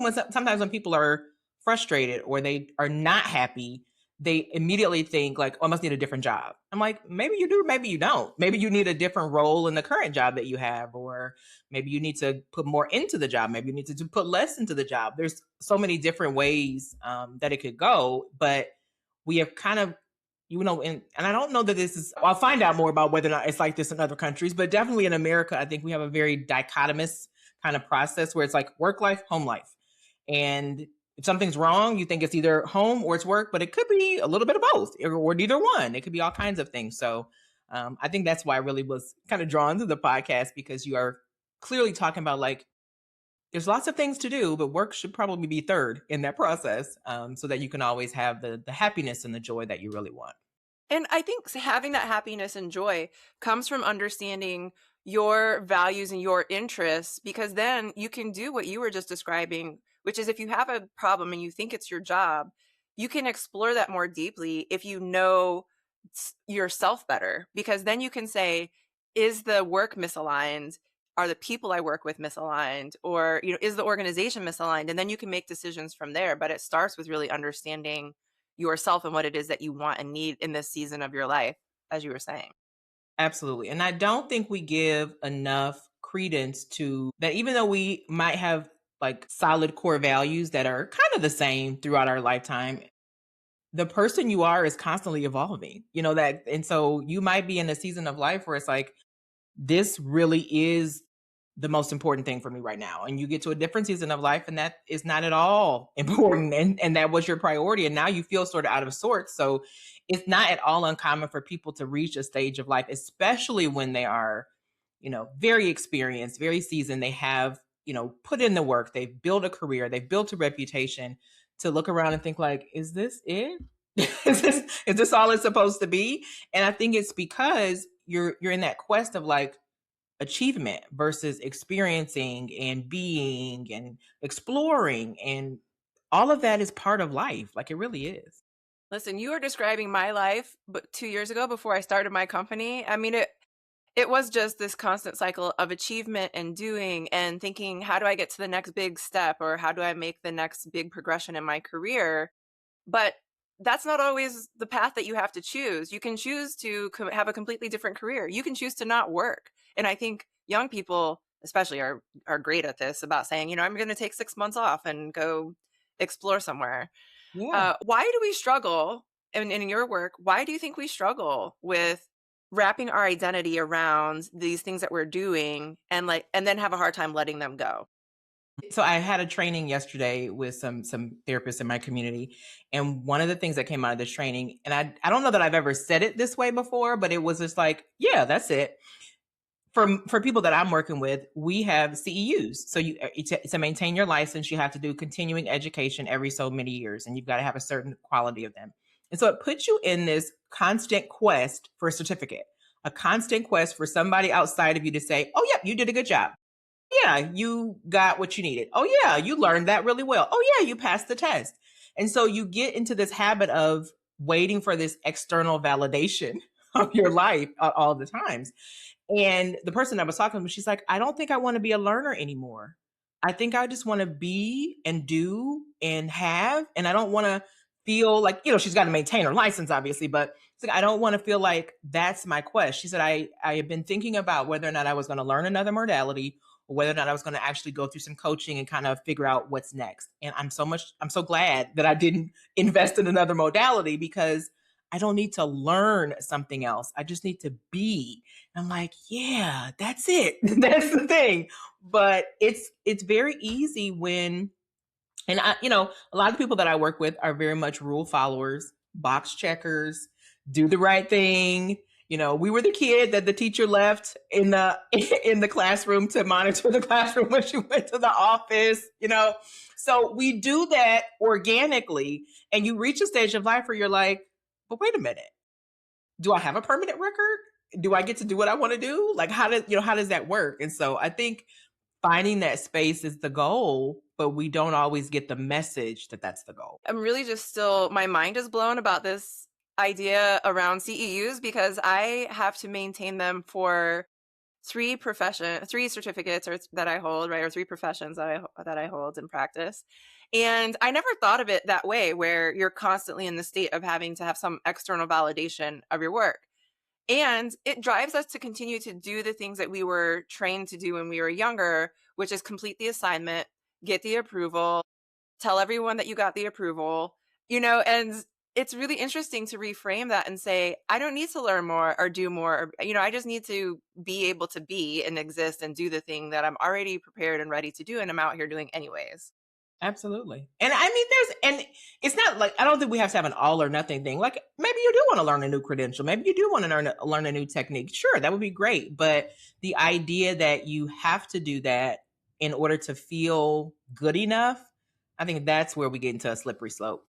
Sometimes when people are frustrated or they are not happy, they immediately think like, oh, I must need a different job. I'm like, maybe you do, maybe you don't. Maybe you need a different role in the current job that you have, or maybe you need to put more into the job. Maybe you need to put less into the job. There's so many different ways that it could go, but we have kind of, and I don't know that this is, I'll find out more about whether or not it's like this in other countries, but definitely in America, I think we have a very dichotomous kind of process where it's like work life, home life. And if something's wrong, you think it's either home or it's work, but it could be a little bit of both or neither one. It could be all kinds of things. So I think that's why I really was kind of drawn to the podcast, because you are clearly talking about like, there's lots of things to do, but work should probably be third in that process, so that you can always have the happiness and the joy that you really want. And I think having that happiness and joy comes from understanding your values and your interests, because then you can do what you were just describing, which is if you have a problem and you think it's your job, you can explore that more deeply if you know yourself better, because then you can say, is the work misaligned? Are the people I work with misaligned? Or, is the organization misaligned? And then you can make decisions from there. But it starts with really understanding yourself and what it is that you want and need in this season of your life, as you were saying. Absolutely. And I don't think we give enough credence to that, even though we might have like solid core values that are kind of the same throughout our lifetime. The person you are is constantly evolving, that. And so you might be in a season of life where it's like, this really is the most important thing for me right now. And you get to a different season of life and that is not at all important. And that was your priority. And now you feel sort of out of sorts. So it's not at all uncommon for people to reach a stage of life, especially when they are, very experienced, very seasoned. They have, put in the work, they've built a career, they've built a reputation, to look around and think like, is this it? is this all it's supposed to be? And I think it's because you're in that quest of like achievement versus experiencing and being and exploring, and all of that is part of life. Like it really is. Listen, you are describing my life, but 2 years ago, before I started my company, I mean, it was just this constant cycle of achievement and doing and thinking, how do I get to the next big step, or how do I make the next big progression in my career? But that's not always the path that you have to choose. You can choose to have a completely different career. You can choose to not work. And I think young people especially are great at this, about saying, I'm going to take 6 months off and go explore somewhere. Yeah. Why do we struggle, and in your work, why do you think we struggle with wrapping our identity around these things that we're doing and then have a hard time letting them go? So I had a training yesterday with some therapists in my community, and one of the things that came out of this training, and I don't know that I've ever said it this way before, but it was just like, yeah, that's it. For people that I'm working with, we have CEUs. So to maintain your license, you have to do continuing education every so many years, and you've got to have a certain quality of them. And so it puts you in this constant quest for a certificate, a constant quest for somebody outside of you to say, oh, yeah, you did a good job. Yeah, you got what you needed. Oh, yeah, you learned that really well. Oh, yeah, you passed the test. And so you get into this habit of waiting for this external validation of your life all the times. And the person I was talking to, she's like, I don't think I want to be a learner anymore. I think I just want to be and do and have. And I don't want to feel like, she's got to maintain her license, obviously, but it's like, I don't want to feel like that's my quest. She said, I have been thinking about whether or not I was going to learn another modality, or whether or not I was going to actually go through some coaching and kind of figure out what's next. And I'm so glad that I didn't invest in another modality, because I don't need to learn something else. I just need to be. And I'm like, yeah, that's it. That's the thing. But it's very easy when, and a lot of people that I work with are very much rule followers, box checkers, do the right thing. We were the kid that the teacher left in the classroom to monitor the classroom when she went to the office, So we do that organically, and you reach a stage of life where you're like, but wait a minute, do I have a permanent record? Do I get to do what I want to do? Like, how does that work? And so I think finding that space is the goal, but we don't always get the message that that's the goal. I'm really just my mind is blown about this idea around CEUs, because I have to maintain them for three certificates that I hold, right? Or three professions that I hold and practice. And I never thought of it that way, where you're constantly in the state of having to have some external validation of your work. And it drives us to continue to do the things that we were trained to do when we were younger, which is complete the assignment, get the approval, tell everyone that you got the approval, and it's really interesting to reframe that and say, I don't need to learn more or do more, or, I just need to be able to be and exist and do the thing that I'm already prepared and ready to do, and I'm out here doing anyways. Absolutely. And I mean, and it's not like, I don't think we have to have an all or nothing thing. Like maybe you do want to learn a new credential. Maybe you do want to learn a new technique. Sure, that would be great. But the idea that you have to do that in order to feel good enough, I think that's where we get into a slippery slope.